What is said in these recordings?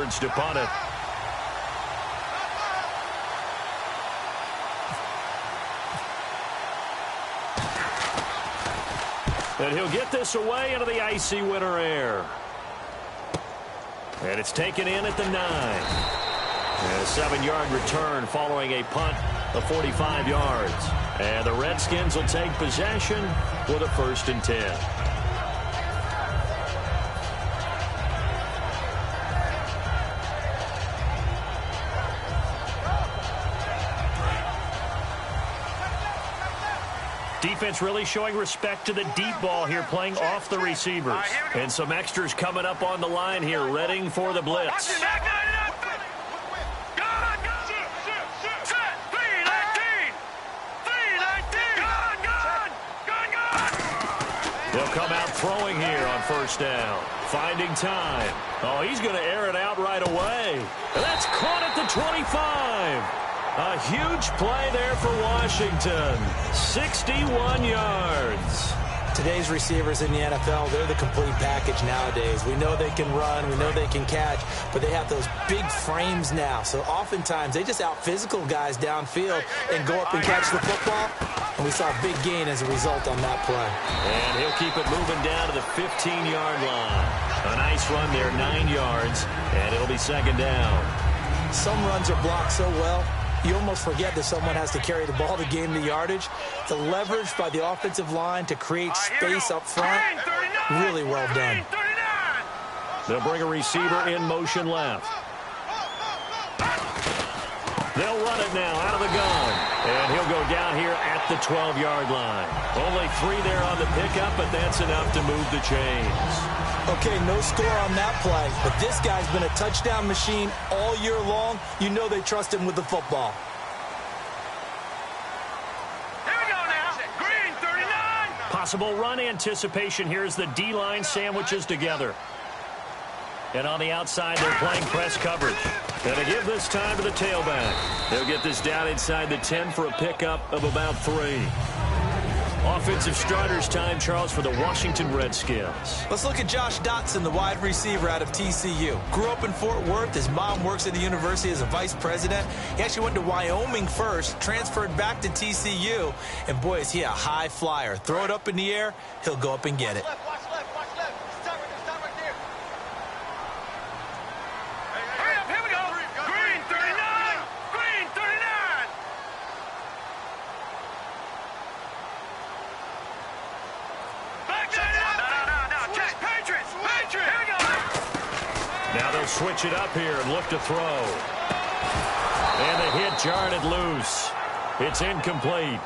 yards to punt it. And he'll get this away into the icy winter air. And it's taken in at the 9. And a 7-yard return following a punt of 45 yards. And the Redskins will take possession with a 1st and 10. Defense really showing respect to the deep ball here, playing off the receivers. And some extras coming up on the line here, readying for the blitz. They'll come out throwing here on 1st down. Finding time. Oh, he's going to air it out right away. And that's caught at the 25. A huge play there for Washington. 61 yards. Today's receivers in the NFL, they're the complete package nowadays. We know they can run, we know they can catch, but they have those big frames now. So oftentimes they just out-physical guys downfield and go up and catch the football. And we saw a big gain as a result on that play. And he'll keep it moving down to the 15-yard line. A nice run there, 9 yards, and it'll be 2nd down. Some runs are blocked so well, you almost forget that someone has to carry the ball to gain the yardage. The leverage by the offensive line to create space up front, really well done. They'll bring a receiver in motion left. They'll run it now out of the gun. And he'll go down here at the 12-yard line. Only 3 there on the pickup, but that's enough to move the chains. Okay, no score on that play, but this guy's been a touchdown machine all year long. You know they trust him with the football. Here we go now. Green, 39. Possible run anticipation here as the D-line sandwiches together. And on the outside, they're playing press coverage. And to give this time to the tailback. They'll get this down inside the 10 for a pickup of about 3. Offensive starters time, Charles, for the Washington Redskins. Let's look at Josh Dotson, the wide receiver out of TCU. Grew up in Fort Worth. His mom works at the university as a vice president. He actually went to Wyoming first, transferred back to TCU, and boy, is he a high flyer. Throw it up in the air, he'll go up and get it. Watch left. Stop right there. Here we go. Green, 39. Green, 39. Now they'll switch it up here and look to throw. And the hit jarred loose. It's incomplete.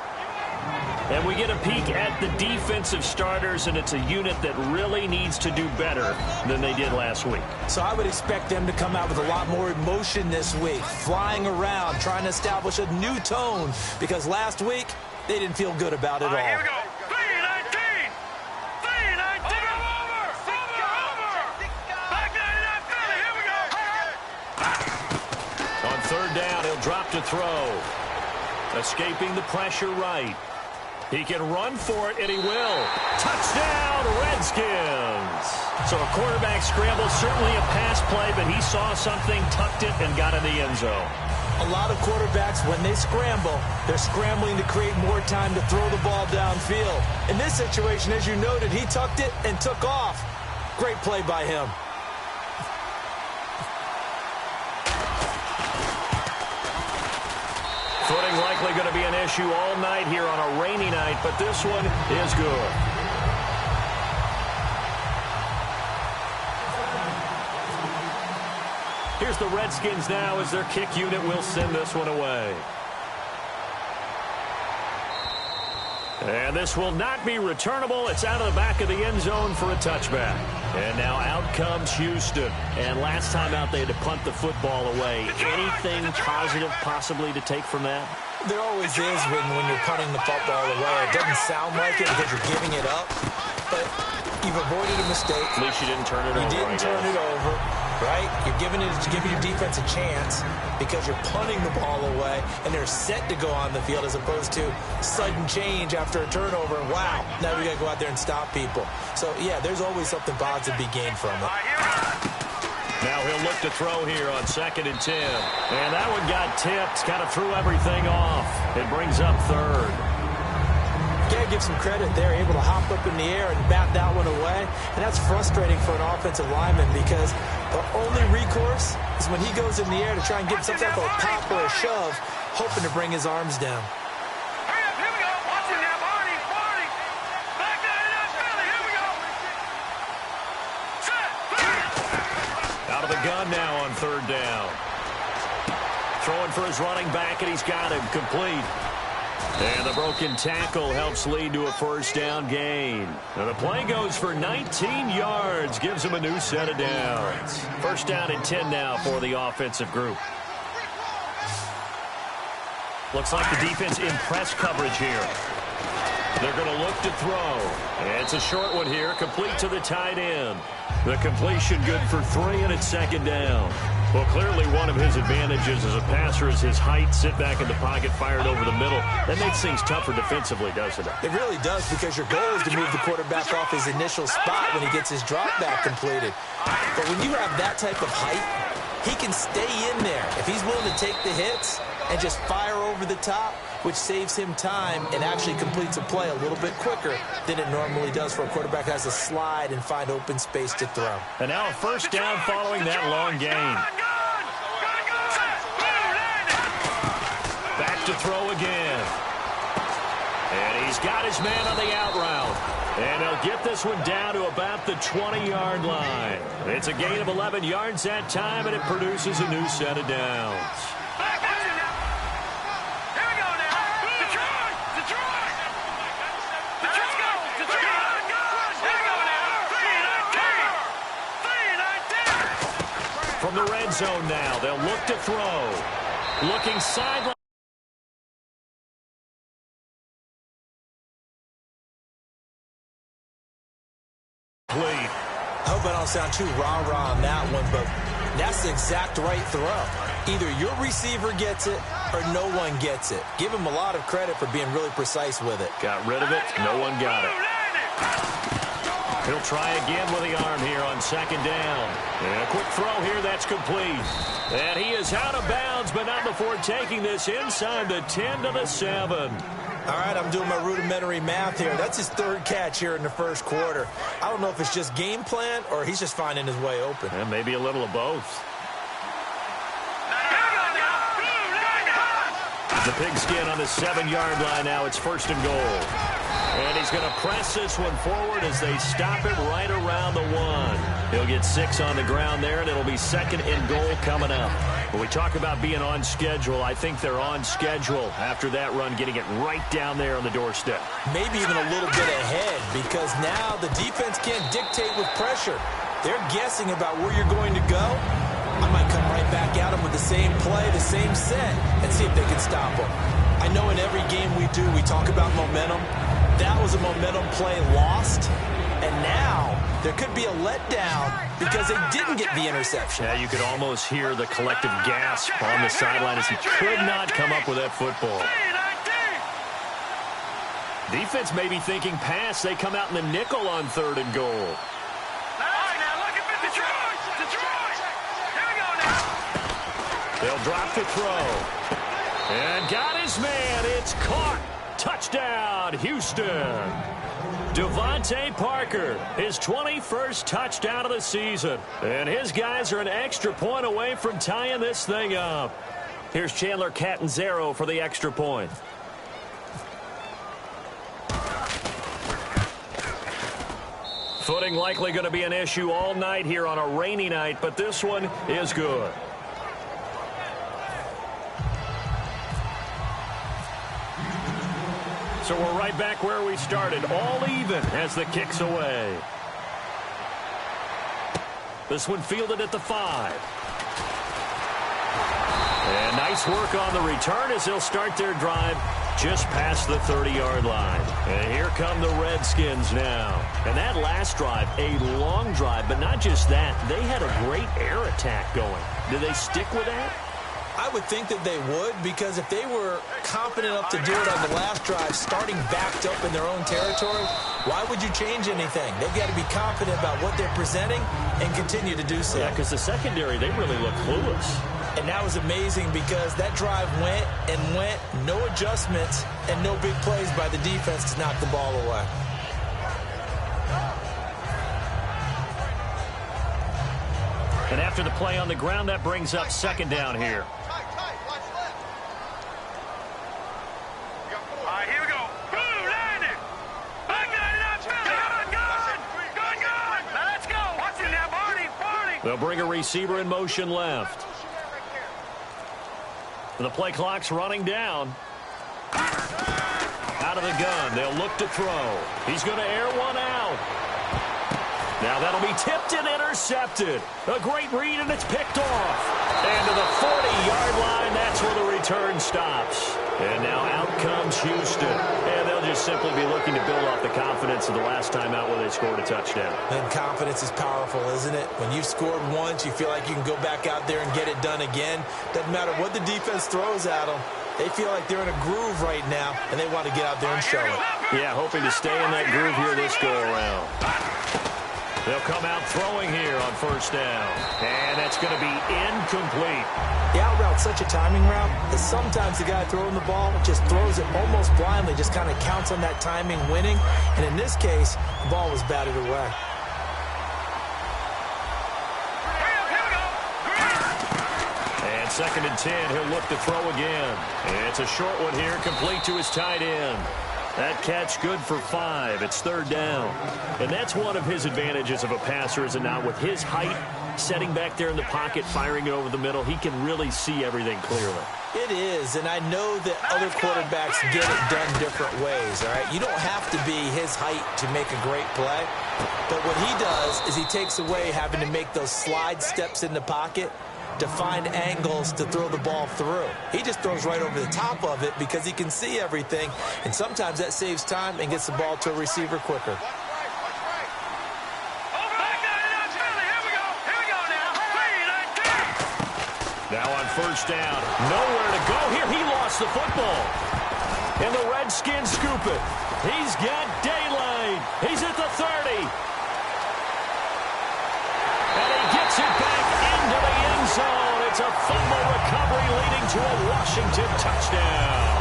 And we get a peek at the defensive starters, and it's a unit that really needs to do better than they did last week. So I would expect them to come out with a lot more emotion this week, flying around, trying to establish a new tone, because last week they didn't feel good about it all. Here we go. 319. 319. Over. Back 99 Philly. Here we go. On 3rd down, he'll drop to throw. Escaping the pressure right. He can run for it, and he will. Touchdown, Redskins. So a quarterback scramble, certainly a pass play, but he saw something, tucked it, and got in the end zone. A lot of quarterbacks, when they scramble, they're scrambling to create more time to throw the ball downfield. In this situation, as you noted, he tucked it and took off. Great play by him. Footing likely going to be an issue all night here on a rainy night, but this one is good. Here's the Redskins now as their kick unit will send this one away. And this will not be returnable. It's out of the back of the end zone for a touchback. And now out comes Houston. And last time out, they had to punt the football away. Anything positive possibly to take from that? There always is when you're punting the football away. It doesn't sound like it because you're giving it up. But you've avoided a mistake. At least you didn't turn it over. You didn't turn it over. Right? You're giving your defense a chance because you're punting the ball away, and they're set to go on the field as opposed to sudden change after a turnover. Wow, now we got to go out there and stop people. So, yeah, there's always something positive to be gained from it. Now he'll look to throw here on 2nd and 10. And that one got tipped, kind of threw everything off. It brings up 3rd. Got to give some credit there, able to hop up in the air and bat that one away. And that's frustrating for an offensive lineman because the only recourse is when he goes in the air to try and get some type of a pop or a shove, hoping to bring his arms down. Hurry up, here we go. Watch it now, Barney. Back down in that belly, here we go. Set. Out of the gun now on 3rd down. Throwing for his running back, and he's got him complete. And the broken tackle helps lead to a 1st down gain. Now the play goes for 19 yards, gives him a new set of downs. 1st down and 10 now for the offensive group. Looks like the defense in press coverage here. They're going to look to throw. And it's a short one here, complete to the tight end. The completion good for 3, and it's 2nd down. Well, clearly one of his advantages as a passer is his height. Sit back in the pocket, fired over the middle. That makes things tougher defensively, doesn't it? It really does, because your goal is to move the quarterback off his initial spot when he gets his drop back completed. But when you have that type of height, he can stay in there. If he's willing to take the hits and just fire over the top, which saves him time and actually completes a play a little bit quicker than it normally does for a quarterback who has to slide and find open space to throw. And now a 1st down following that long gain. Back to throw again. And he's got his man on the out route. And he'll get this one down to about the 20-yard line. It's a gain of 11 yards that time, and it produces a new set of downs. From the red zone now, they'll look to throw. Looking sideline. I hope I don't sound too rah-rah on that one, but that's the exact right throw. Either your receiver gets it or no one gets it. Give him a lot of credit for being really precise with it. Got rid of it. No one got it. He'll try again with the arm here on 2nd down. And a quick throw here, that's complete. And he is out of bounds, but not before taking this inside the 10 to the 7. All right, I'm doing my rudimentary math here. That's his 3rd catch here in the 1st quarter. I don't know if it's just game plan or he's just finding his way open. And maybe a little of both. The pigskin on the 7-yard line now. It's 1st and goal. And he's going to press this one forward as they stop it right around the 1. He'll get 6 on the ground there, and it'll be 2nd and goal coming up. When we talk about being on schedule, I think they're on schedule after that run, getting it right down there on the doorstep. Maybe even a little bit ahead, because now the defense can't dictate with pressure. They're guessing about where you're going to go. I might come right back at them with the same play, the same set, and see if they can stop them. I know in every game we do, we talk about momentum. That was a momentum play lost, and now there could be a letdown because they didn't get the interception. Yeah, you could almost hear the collective gasp on the sideline as he could not come up with that football. Defense may be thinking pass. They come out in the nickel on 3rd and goal. They'll drop the throw. And got his man. It's caught. Touchdown, Houston. Devontae Parker, his 21st touchdown of the season. And his guys are an extra point away from tying this thing up. Here's Chandler Catanzaro for the extra point. Footing likely going to be an issue all night here on a rainy night, but this one is good. So we're right back where we started, all even as the kick's away. This one fielded at the 5. And nice work on the return as they'll start their drive just past the 30-yard line. And here come the Redskins now. And that last drive, a long drive, but not just that. They had a great air attack going. Do they stick with that? I would think that they would, because if they were confident enough to do it on the last drive, starting backed up in their own territory, why would you change anything? They've got to be confident about what they're presenting and continue to do so. Yeah, because the secondary, they really look clueless. And that was amazing because that drive went and went, no adjustments, and no big plays by the defense to knock the ball away. And after the play on the ground, that brings up second down here. All right, here we go. Boom, landed. Back got it out. Good. Now let's go. Watch it now, Barney. They'll bring a receiver in motion left. And the play clock's running down. Out of the gun. They'll look to throw. He's going to air one out. Now that'll be tipped and intercepted. A great read, and it's picked off. And to the 40-yard line, that's where the return stops. And now out comes Houston. And they'll just simply be looking to build off the confidence of the last time out where they scored a touchdown. And confidence is powerful, isn't it? When you've scored once, you feel like you can go back out there and get it done again. Doesn't matter what the defense throws at them. They feel like they're in a groove right now, and they want to get out there and show it. Yeah, hoping to stay in that groove here this go-around. They'll come out throwing here on first down. And that's going to be incomplete. The out route's such a timing route that sometimes the guy throwing the ball just throws it almost blindly, just kind of counts on that timing winning. And in this case, the ball was batted away. And second and 10, he'll look to throw again. And it's a short one here, complete to his tight end. That catch good for 5. It's third down. And that's one of his advantages of a passer, is it not? With his height, setting back there in the pocket, firing it over the middle, he can really see everything clearly. It is, and I know that other quarterbacks get it done different ways, all right? You don't have to be his height to make a great play. But what he does is he takes away having to make those slide steps in the pocket to find angles to throw the ball through. He just throws right over the top of it because he can see everything, and sometimes that saves time and gets the ball to a receiver quicker. Now on first down, nowhere to go here. He lost the football. And the Redskins scoop it. He's got daylight. He's at the 30. And he gets it back into the end zone. It's a fumble recovery leading to a Washington touchdown.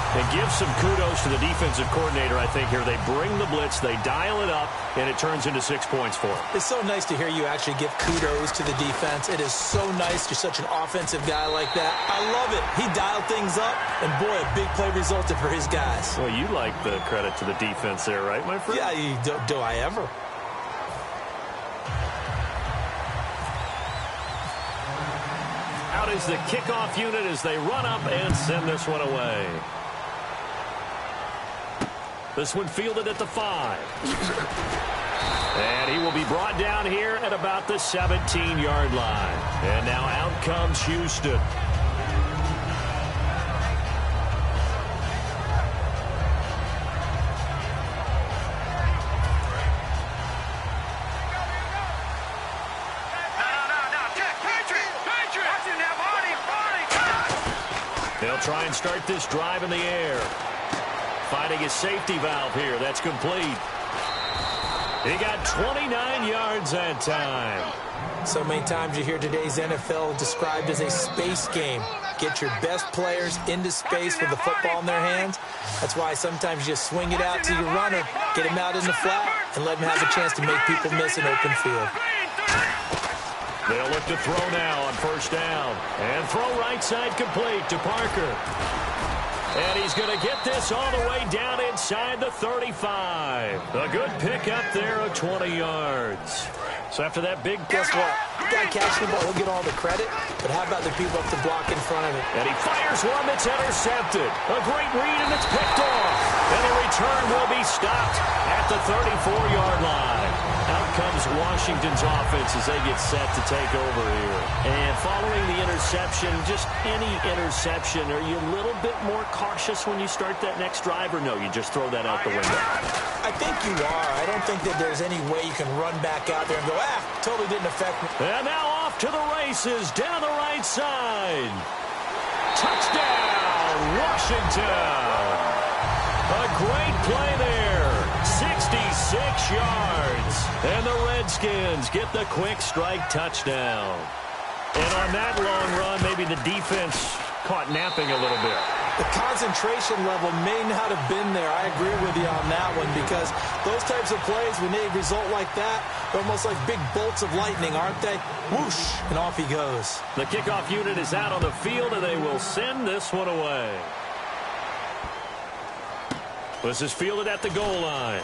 And give some kudos to the defensive coordinator, I think, here. They bring the blitz, they dial it up, and it turns into 6 points for him. It's so nice to hear you actually give kudos to the defense. It is so nice. You're such an offensive guy like that. I love it. He dialed things up, and boy, a big play resulted for his guys. Well, you like the credit to the defense there, right, my friend? Yeah, do I ever? Out is the kickoff unit as they run up and send this one away. This one fielded at the 5. And he will be brought down here at about the 17-yard line. And now out comes Houston. They'll try and start this drive in the air. Finding his safety valve here. That's complete. He got 29 yards that time. So many times you hear today's NFL described as a space game. Get your best players into space with the football in their hands. That's why sometimes you just swing it out to your runner, get him out in the flat, and let him have a chance to make people miss an open field. They'll look to throw now on first down. And throw right side complete to Parker. And he's going to get this all the way down inside the 35. A good pick up there of 20 yards. So after that big... Guess what? The guy catching the ball, he'll get all the credit, but how about the people up to block in front of him? And he fires one that's intercepted. A great read, and it's picked off. And the return will be stopped at the 34-yard line. Out comes Washington's offense as they get set to take over here. And following the interception, just any interception, are you a little bit more cautious when you start that next drive, or no, you just throw that out the window? I think you are. I don't think that there's any way you can run back out there and go, totally didn't affect me. And now off to the races down the right side. Touchdown, Washington. A great play there. 66 yards. And the Redskins get the quick strike touchdown. And on that long run, maybe the defense caught napping a little bit. The concentration level may not have been there. I agree with you on that one, because those types of plays, when they result like that, they're almost like big bolts of lightning, aren't they? Whoosh, and off he goes. The kickoff unit is out on the field, and they will send this one away. This is fielded at the goal line.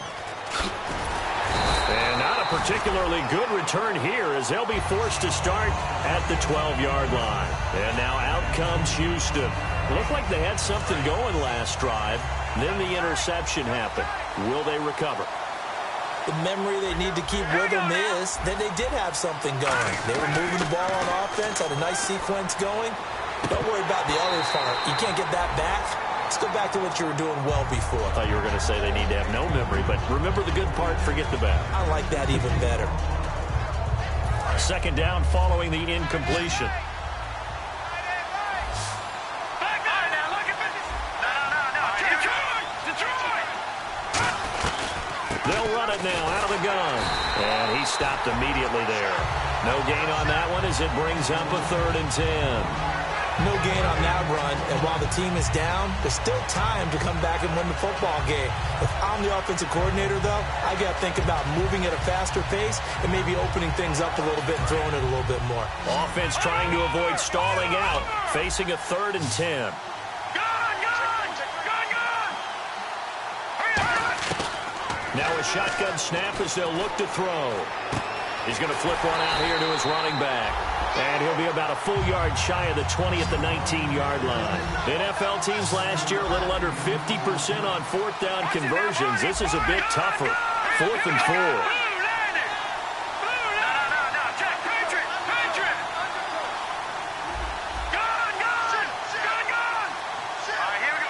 And not a particularly good return here, as they'll be forced to start at the 12-yard line. And now out comes Houston. Looked like they had something going last drive. Then the interception happened. Will they recover? The memory they need to keep with them is that they did have something going. They were moving the ball on offense, had a nice sequence going. Don't worry about the other part. You can't get that back. Let's go back to what you were doing well before. I thought you were going to say they need to have no memory, but remember the good part, forget the bad. I like that even better. Second down following the incompletion. They'll run it now out of the gun. And he stopped immediately there. No gain on that one as it brings up a 3rd and 10. No gain on that run, and while the team is down, there's still time to come back and win the football game. If I'm the offensive coordinator, though, I got to think about moving at a faster pace and maybe opening things up a little bit and throwing it a little bit more. Offense trying to avoid stalling out, facing a 3rd and 10. Now a shotgun snap as they'll look to throw. He's going to flip one out here to his running back. And he'll be about a full yard shy of the 20 at the 19-yard line. NFL teams last year a little under 50% on 4th down conversions. This is a bit tougher. 4th and 4.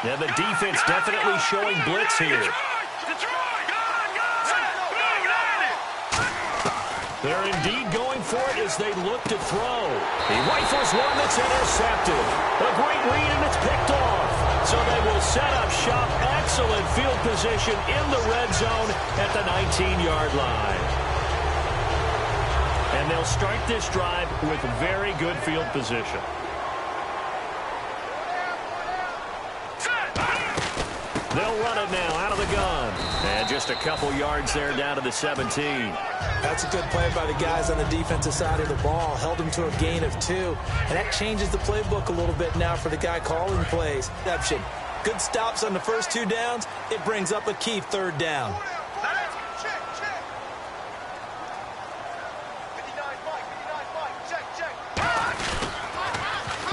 Yeah, the defense definitely showing blitz here. They're indeed going for it as they look to throw. He rifles one that's intercepted. A great read, and it's picked off. So they will set up shop. Excellent field position in the red zone at the 19-yard line. And they'll start this drive with very good field position. They'll run it now out of the gun. And just a couple yards there down to the 17. That's a good play by the guys on the defensive side of the ball. Held them to a gain of 2. And that changes the playbook a little bit now for the guy calling plays. Good stops on the first 2 downs. It brings up a key 3rd down.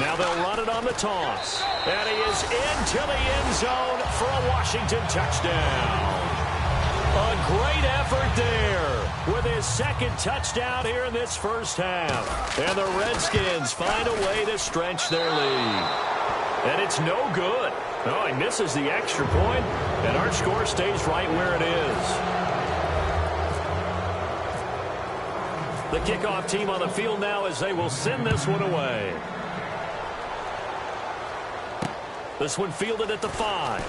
Now they'll run it on the toss. And he is into the end zone for a Washington touchdown. A great effort there with his 2nd touchdown here in this first half. And the Redskins find a way to stretch their lead. And it's no good. Oh, he misses the extra point, and our score stays right where it is. The kickoff team on the field now as they will send this one away. This one fielded at the 5.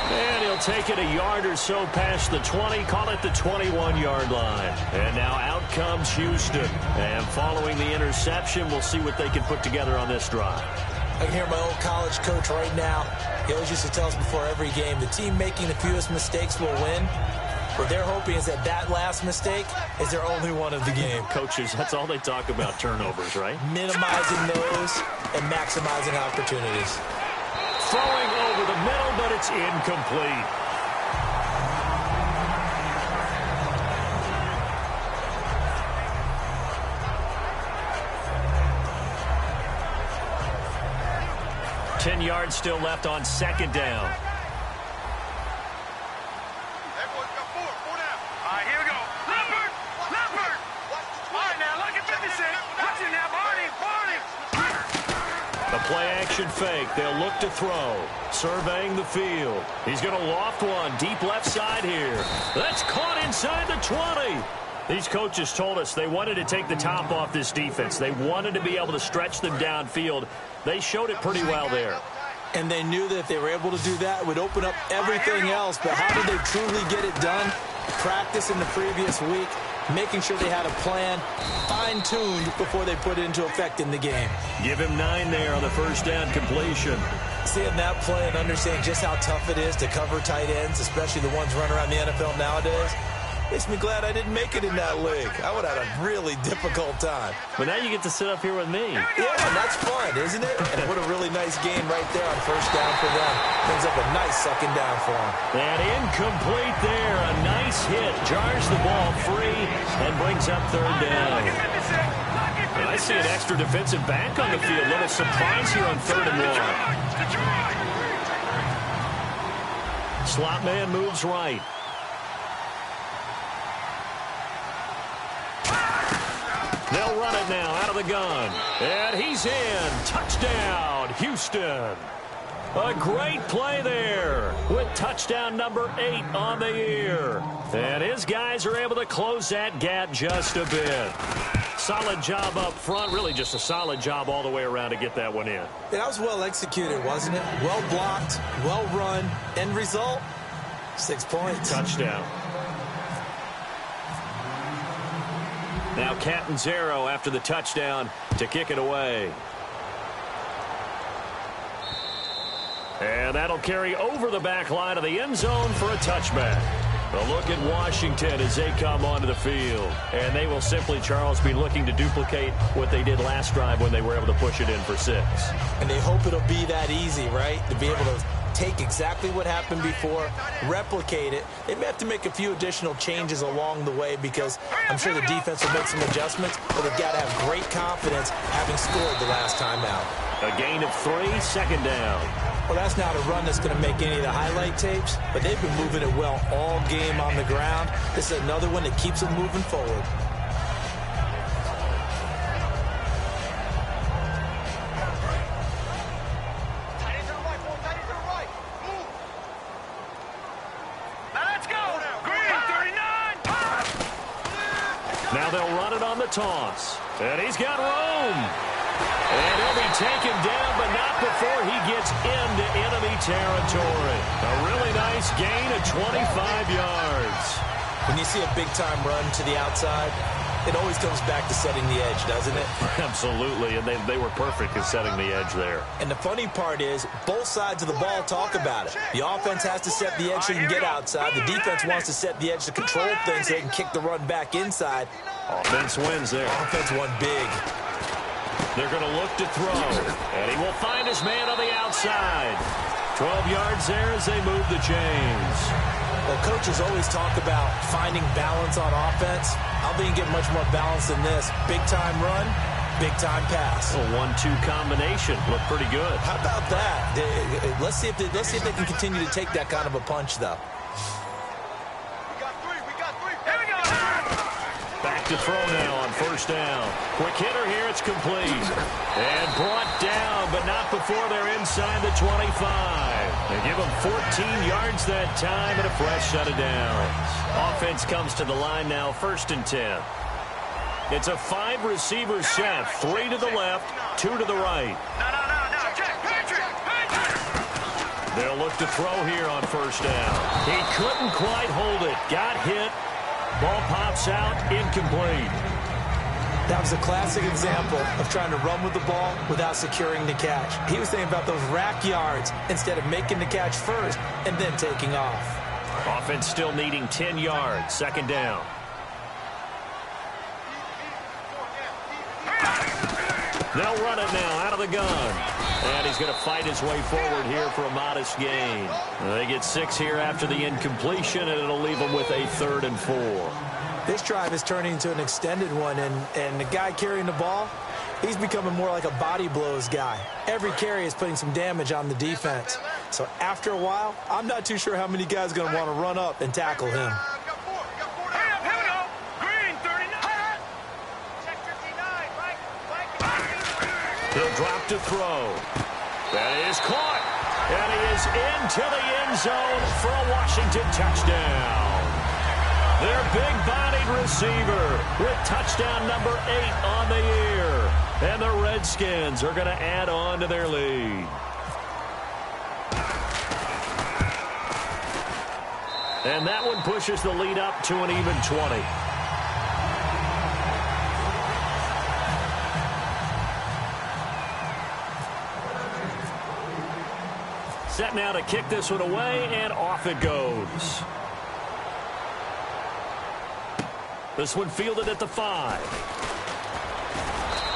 And he'll take it a yard or so past the 20, call it the 21-yard line. And now out comes Houston. And following the interception, we'll see what they can put together on this drive. I can hear my old college coach right now. He always used to tell us before every game, the team making the fewest mistakes will win. What they're hoping is that last mistake is their only one of the game. Coaches, that's all they talk about, turnovers, right? Minimizing those and maximizing opportunities. Throwing over the middle, but it's incomplete. Ten yards still left on 2nd down. Play-action fake. They'll look to throw. Surveying the field. He's going to loft one. Deep left side here. That's caught inside the 20. These coaches told us they wanted to take the top off this defense. They wanted to be able to stretch them downfield. They showed it pretty well there. And they knew that if they were able to do that, it would open up everything else. But how did they truly get it done? Practice in the previous week, making sure they had a plan, fine-tuned before they put it into effect in the game. Give him 9 there on the first down completion. Seeing that play and understanding just how tough it is to cover tight ends, especially the ones running around the NFL nowadays, makes me glad I didn't make it in that league. I would have had a really difficult time. But now you get to sit up here with me. Yeah, and that's fun, isn't it? And what a really nice game right there on first down for them. Brings up a nice second down for them. And incomplete there. A nice hit. Jars the ball free and brings up third down. And I see an extra defensive back on the field. Little surprise here on 3rd and 1. Slot man moves right. They'll run it now out of the gun. And he's in. Touchdown, Houston. A great play there with touchdown number 8 on the year. And his guys are able to close that gap just a bit. Solid job up front. Really just a solid job all the way around to get that one in. That was well executed, wasn't it? Well blocked, well run. End result, 6 points. Touchdown. Now Catanzaro after the touchdown to kick it away. And that'll carry over the back line of the end zone for a touchback. A look at Washington as they come onto the field. And they will simply, Charles, be looking to duplicate what they did last drive when they were able to push it in for 6. And they hope it'll be that easy, right? To be able to take exactly what happened before, replicate it. They may have to make a few additional changes along the way because I'm sure the defense will make some adjustments, but they've got to have great confidence having scored the last time out. A gain of 3, second down. Well, that's not a run that's going to make any of the highlight tapes, but they've been moving it well all game on the ground. This is another one that keeps them moving forward. Now they'll run it on the toss. And he's got room. And he'll be taken down, but not before he gets into enemy territory. A really nice gain of 25 yards. When you see a big-time run to the outside, it always comes back to setting the edge, doesn't it? Absolutely, and they were perfect at setting the edge there. And the funny part is, both sides of the ball talk about it. The offense has to set the edge so you can get outside. The defense wants to set the edge to control things so they can kick the run back inside. Offense wins there. Offense won big. They're going to look to throw, and he will find his man on the outside. 12 yards there as they move the chains. Well, coaches always talk about finding balance on offense. How they can get much more balance than this? Big-time run, big-time pass. A 1-2 combination. Looked pretty good. How about that? Let's see if they can continue to take that kind of a punch, though. Back to throw now on first down. Quick hitter here, it's complete. And brought down, but not before they're inside the 25. They give them 14 yards that time and a fresh set of downs. Offense comes to the line now, 1st and 10. It's a 5-receiver set, 3 to the left, 2 to the right. No, check, Patrick. They'll look to throw here on first down. He couldn't quite hold it, got hit. Ball pops out, incomplete. That was a classic example of trying to run with the ball without securing the catch. He was thinking about those rack yards instead of making the catch first and then taking off. Offense still needing 10 yards, 2nd down. They'll run it now out of the gun. And he's going to fight his way forward here for a modest gain. They get 6 here after the incompletion, and it'll leave them with a 3rd and 4. This drive is turning into an extended one, and the guy carrying the ball, he's becoming more like a body blows guy. Every carry is putting some damage on the defense. So after a while, I'm not too sure how many guys are going to want to run up and tackle him. He'll drop to throw. That is caught. And he is into the end zone for a Washington touchdown. Their big-bodied receiver with touchdown number 8 on the year. And the Redskins are going to add on to their lead. And that one pushes the lead up to an even 20. Set now to kick this one away, and off it goes. This one fielded at the 5.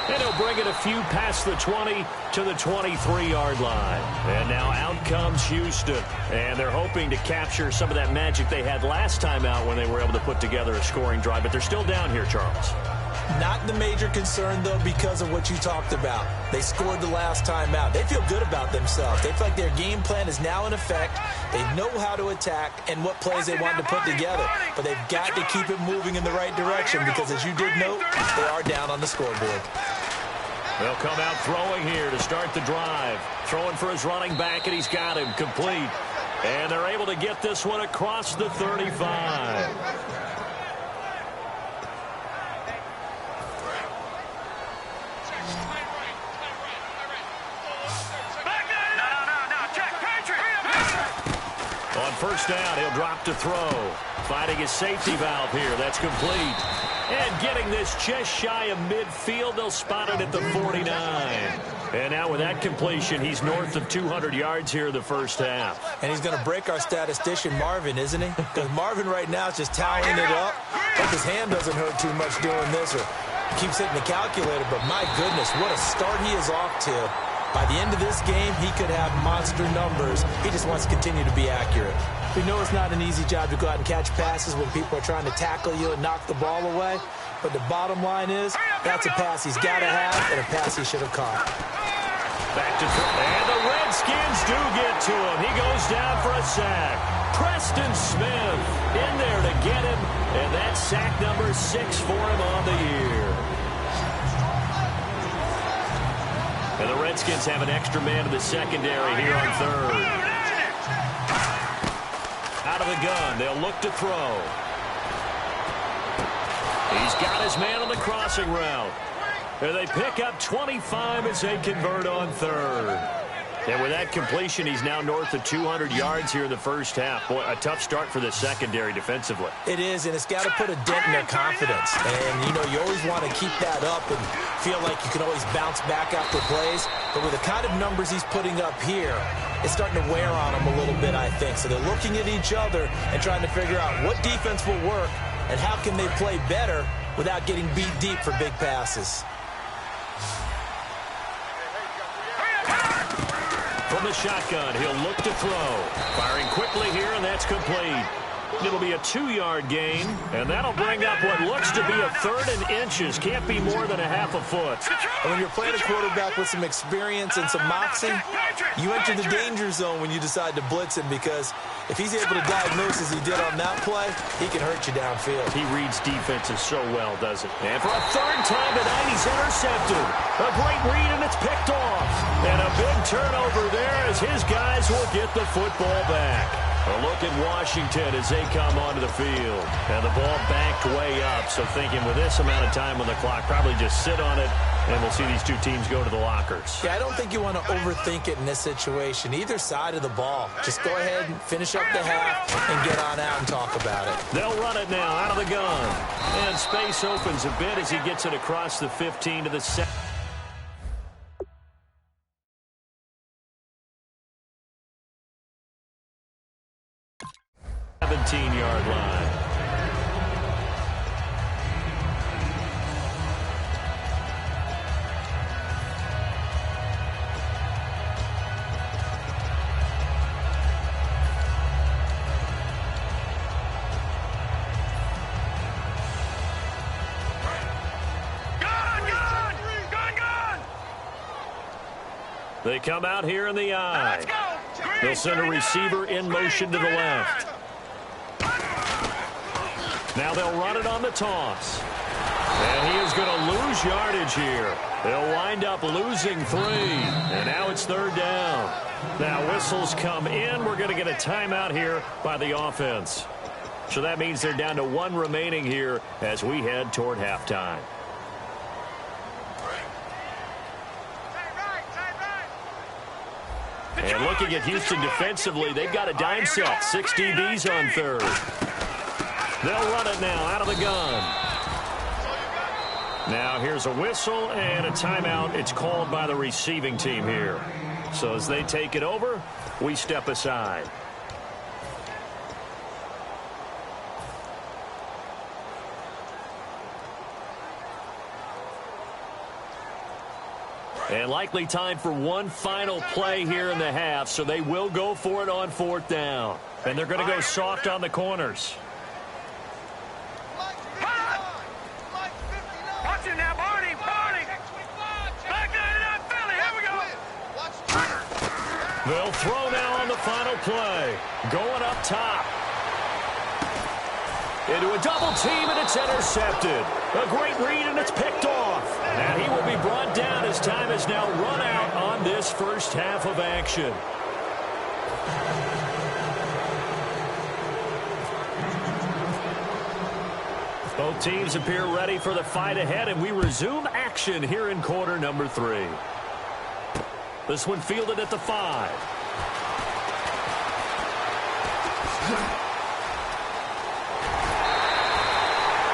And he'll bring it a few past the 20 to the 23-yard line. And now out comes Houston. And they're hoping to capture some of that magic they had last time out when they were able to put together a scoring drive. But they're still down here, Charles. Not the major concern, though, because of what you talked about. They scored the last time out. They feel good about themselves. They feel like their game plan is now in effect. They know how to attack and what plays they want to put together. But they've got to keep it moving in the right direction because, as you did note, they are down on the scoreboard. They'll come out throwing here to start the drive. Throwing for his running back, and he's got him complete. And they're able to get this one across the 35. On first down, he'll drop to throw. Finding his safety valve here. That's complete. And getting this just shy of midfield, they'll spot it at the 49. And now with that completion, he's north of 200 yards here in the first half. And he's going to break our statistician, Marvin, isn't he? Because Marvin right now is just toweling it up. Hope his hand doesn't hurt too much doing this or keeps hitting the calculator. But my goodness, what a start he is off to. By the end of this game, he could have monster numbers. He just wants to continue to be accurate. We know it's not an easy job to go out and catch passes when people are trying to tackle you and knock the ball away. But the bottom line is, that's a pass he's got to have and a pass he should have caught. Back to throw. And the Redskins do get to him. He goes down for a sack. Preston Smith in there to get him. And that's sack number 6 for him on the year. And the Redskins have an extra man in the secondary here on third. Out of the gun, they'll look to throw. He's got his man on the crossing route. And they pick up 25 as they convert on third. And with that completion, he's now north of 200 yards here in the first half. Boy, a tough start for the secondary defensively. It is, and it's got to put a dent in their confidence. And, you know, you always want to keep that up and feel like you can always bounce back after plays. But with the kind of numbers he's putting up here, it's starting to wear on them a little bit, I think. So they're looking at each other and trying to figure out what defense will work and how can they play better without getting beat deep for big passes. From the shotgun, he'll look to throw. Firing quickly here, and that's complete. It'll be a 2-yard gain, and that'll bring up what looks to be a 3rd and inches. Can't be more than a half a foot. And when you're playing a quarterback with some experience and some moxie, you enter the danger zone when you decide to blitz him, because if he's able to diagnose as he did on that play, he can hurt you downfield. He reads defenses so well, doesn't he? And for a 3rd time tonight, he's intercepted. A great read, and it's picked off. And a big turnover there as his guys will get the football back. A look at Washington as they come onto the field. And the ball backed way up, so thinking with this amount of time on the clock, probably just sit on it, and we'll see these two teams go to the lockers. Yeah, I don't think you want to overthink it in this situation. Either side of the ball. Just go ahead and finish up the half and get on out and talk about it. They'll run it now out of the gun. And space opens a bit as he gets it across the 15 to the 7. 17-yard line. They come out here in the eye. They'll send a receiver in motion to the left. Now they'll run it on the toss. And he is going to lose yardage here. They'll wind up losing 3. And now it's 3rd down. Now whistles come in. We're going to get a timeout here by the offense. So that means they're down to 1 remaining here as we head toward halftime. And looking at Houston defensively, they've got a dime set. 6 DBs on third. They'll run it now out of the gun. Now here's a whistle and a timeout. It's called by the receiving team here. So as they take it over, we step aside. And likely time for one final play here in the half, so they will go for it on 4th down. And they're going to go soft on the corners. Watch it now, Barney. Back in Philly. Here we go. They'll throw now on the final play. Going up top. Into a double team, and it's intercepted. A great read, and it's picked off. And he will be brought down as time has now run out on this first half of action. Both teams appear ready for the fight ahead, and we resume action here in quarter number 3. This one fielded at the 5.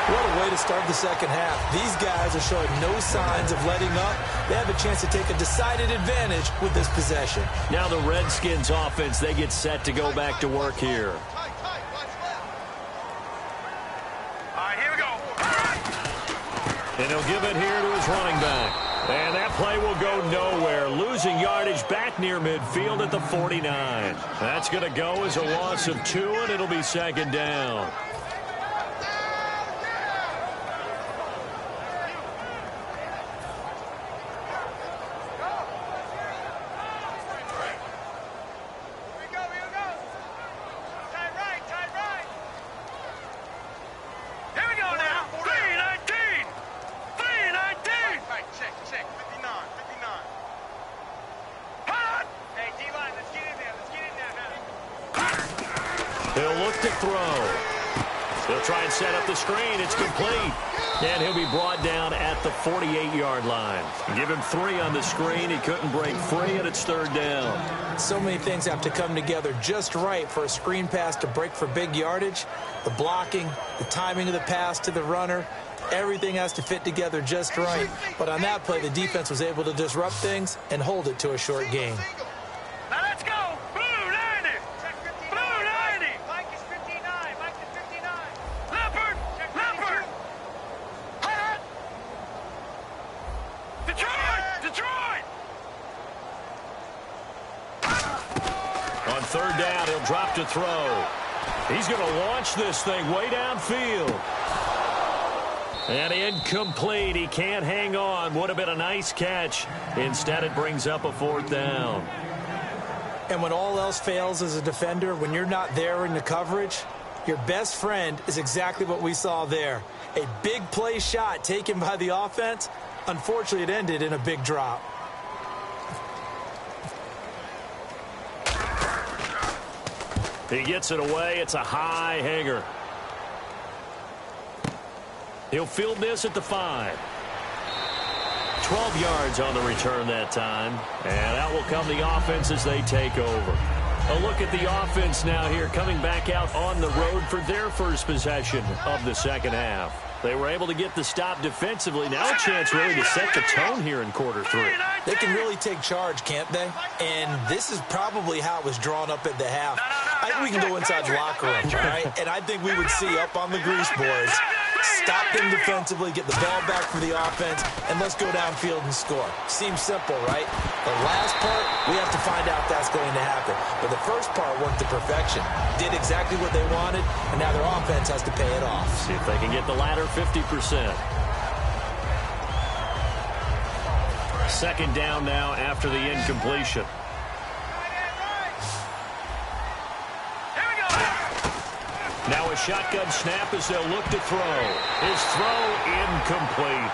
What a way to start the second half. These guys are showing no signs of letting up. They have a chance to take a decided advantage with this possession. Now the Redskins offense, they get set to go back to work here. All right, here we go. And he'll give it here to his running back. And that play will go nowhere. Losing yardage back near midfield at the 49. That's going to go as a loss of 2, and it'll be 2nd down. He'll look to throw. He'll try and set up the screen. It's complete. And he'll be brought down at the 48-yard line. Give him 3 on the screen. He couldn't break free, and it's 3rd down. So many things have to come together just right for a screen pass to break for big yardage. The blocking, the timing of the pass to the runner, everything has to fit together just right. But on that play, the defense was able to disrupt things and hold it to a short gain. Now let's go. Blue 90. Blue 90. Mike is 59. Mike is 59. Leopard. Leopard. Hot. Detroit. Detroit. On 3rd down, he'll drop to throw. He's going to launch this thing way downfield. And incomplete. He can't hang on. Would have been a nice catch. Instead, it brings up a 4th down. And when all else fails as a defender, when you're not there in the coverage, your best friend is exactly what we saw there. A big play shot taken by the offense. Unfortunately, it ended in a big drop. He gets it away. It's a high hanger. He'll field this at the 5. 12 yards on the return that time. And out will come the offense as they take over. A look at the offense now here, coming back out on the road for their first possession of the second half. They were able to get the stop defensively. Now a chance really to set the tone here in quarter 3. They can really take charge, can't they? And this is probably how it was drawn up at the half. I think we can go inside the locker room, all right? And I think we would see up on the grease boards, stop them defensively, get the ball back for the offense, and let's go downfield and score. Seems simple, right? The last part, we have to find out if that's going to happen. But the first part worked to perfection. Did exactly what they wanted, and now their offense has to pay it off. See if they can get the latter 50%. 2nd down now after the incompletion. Now a shotgun snap as they'll look to throw. His throw incomplete.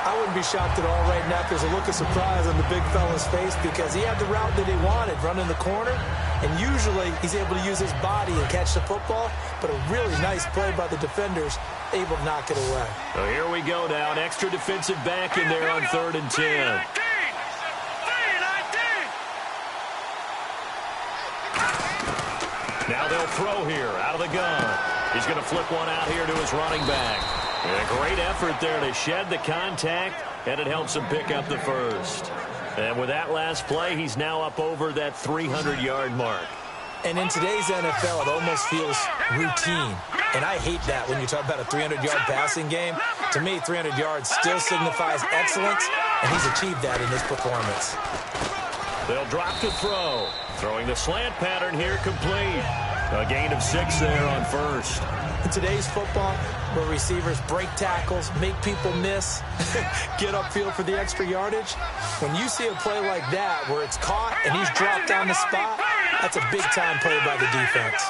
I wouldn't be shocked at all right now if there's a look of surprise on the big fella's face because he had the route that he wanted, running the corner, and usually he's able to use his body and catch the football, but a really nice play by the defenders, able to knock it away. So here we go now, an extra defensive back in there on 3rd and 10. Now they'll throw here out of the gun. He's going to flip one out here to his running back. And a great effort there to shed the contact, and it helps him pick up the first. And with that last play, he's now up over that 300-yard mark. And in today's NFL, it almost feels routine. And I hate that when you talk about a 300-yard passing game. To me, 300 yards still signifies excellence, and he's achieved that in his performance. They'll drop to throw. Throwing the slant pattern here complete. A gain of 6 there on first. In today's football, where receivers break tackles, make people miss, get upfield for the extra yardage, when you see a play like that where it's caught and he's dropped on the spot, that's a big-time play by the defense.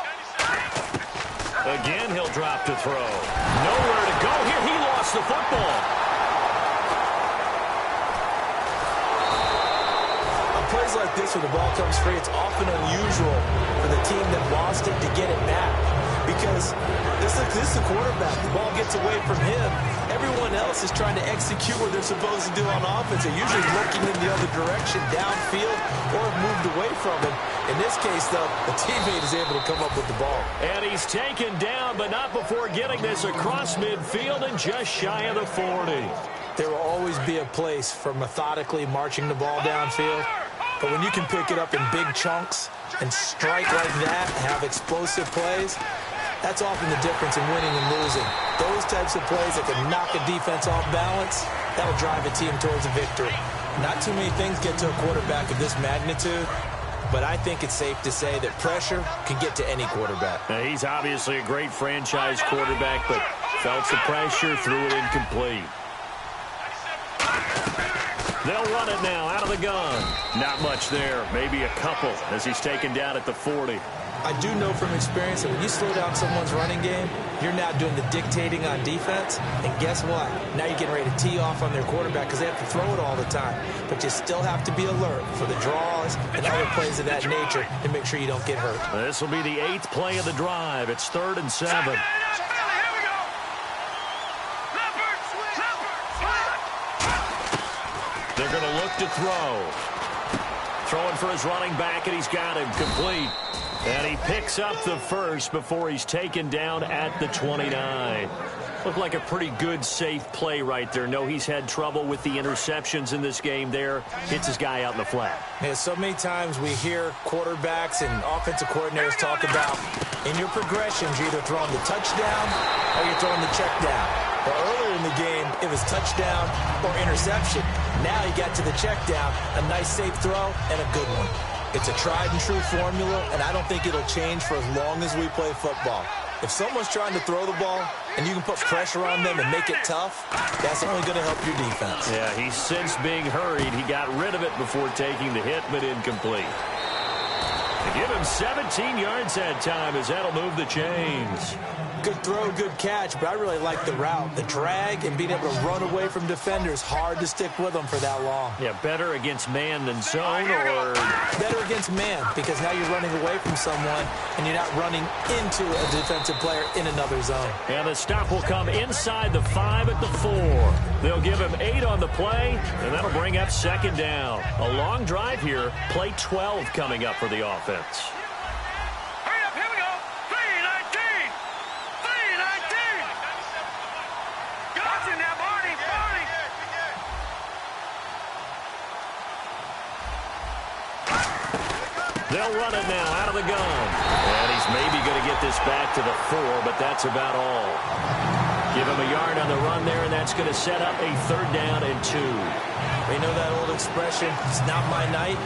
Again, he'll drop to throw. Nowhere to go here. He lost the football. On plays like this where the ball comes free, it's often unusual for the team that lost it to get it back. Because this is the quarterback. The ball gets away from him. Everyone else is trying to execute what they're supposed to do on offense. They're usually looking in the other direction, downfield, or have moved away from it. In this case, though, the teammate is able to come up with the ball. And he's taken down, but not before getting this across midfield and just shy of the 40. There will always be a place for methodically marching the ball downfield. But when you can pick it up in big chunks and strike like that, have explosive plays, that's often the difference in winning and losing. Those types of plays that can knock a defense off balance, that'll drive a team towards a victory. Not too many things get to a quarterback of this magnitude, but I think it's safe to say that pressure can get to any quarterback. Now, he's obviously a great franchise quarterback, but felt the pressure, threw it incomplete. They'll run it now out of the gun. Not much there, maybe a couple as he's taken down at the 40. I do know from experience that when you slow down someone's running game, you're now doing the dictating on defense. And guess what? Now you're getting ready to tee off on their quarterback because they have to throw it all the time. But you still have to be alert for the draws and other plays of that nature to make sure you don't get hurt. This will be the 8th play of the drive. It's 3rd and 7. They're going to look to throw. Throwing for his running back, and he's got him complete. And he picks up the first before he's taken down at the 29. Looked like a pretty good, safe play right there. No, he's had trouble with the interceptions in this game there. Hits his guy out in the flat. Yeah, so many times we hear quarterbacks and offensive coordinators talk about in your progressions, you're either throwing the touchdown or you're throwing the check down. Well, earlier in the game, it was touchdown or interception. Now he got to the check down, a nice safe throw, and a good one. It's a tried-and-true formula, and I don't think it'll change for as long as we play football. If someone's trying to throw the ball and you can put pressure on them and make it tough, that's only going to help your defense. Yeah, he's since being hurried. He got rid of it before taking the hit, but incomplete. To give him 17 yards that time as that'll move the chains. Good throw, good catch, but I really like the route. The drag and being able to run away from defenders, hard to stick with them for that long. Yeah, better against man than zone, or better against man, because now you're running away from someone and you're not running into a defensive player in another zone. And the stop will come inside the 5 at the 4. They'll give him 8 on the play, and that'll bring up 2nd down. A long drive here. Play 12 coming up for the offense. They'll run it now out of the gun. And he's maybe going to get this back to the 4, but that's about all. Give him a yard on the run there, and that's going to set up a 3rd down and 2. We know that old expression, it's not my night.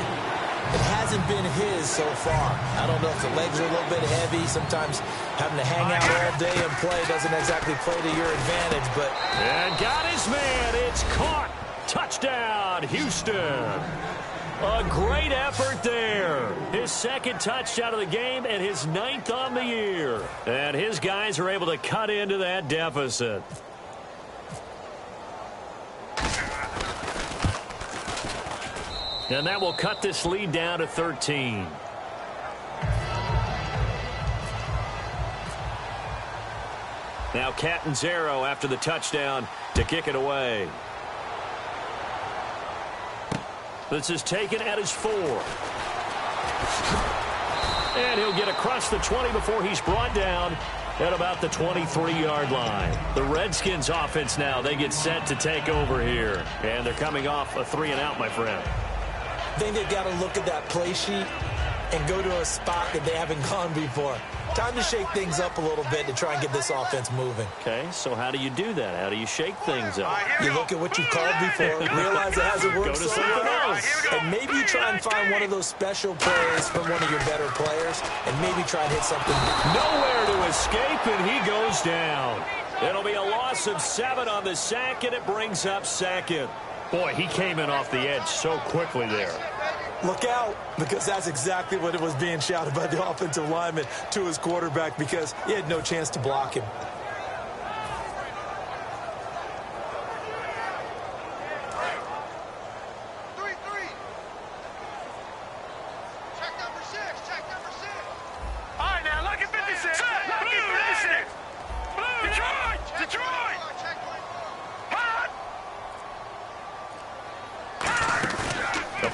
It hasn't been his so far. I don't know if the legs are a little bit heavy. Sometimes having to hang out all day and play doesn't exactly play to your advantage, but... And got his man. It's caught. Touchdown, Houston. A great effort there. His 2nd touchdown of the game and his 9th on the year. And his guys are able to cut into that deficit. And that will cut this lead down to 13. Now Catanzaro after the touchdown to kick it away. This is taken at his 4. And he'll get across the 20 before he's brought down at about the 23-yard line. The Redskins offense now, they get set to take over here. And they're coming off a 3-and-out, my friend. I think they've got to look at that play sheet and go to a spot that they haven't gone before. Time to shake things up a little bit to try and get this offense moving. Okay, so how do you do that? How do you shake things up? You look at what you've called before, realize it hasn't worked Go to so something well, else. and maybe you try and find one of those special plays from one of your better players, and maybe try and hit something. Nowhere to escape, and he goes down. It'll be a loss of 7 on the sack, and it brings up second. Boy, he came in off the edge so quickly there. Look out, because that's exactly what it was being shouted by the offensive lineman to his quarterback, because he had no chance to block him.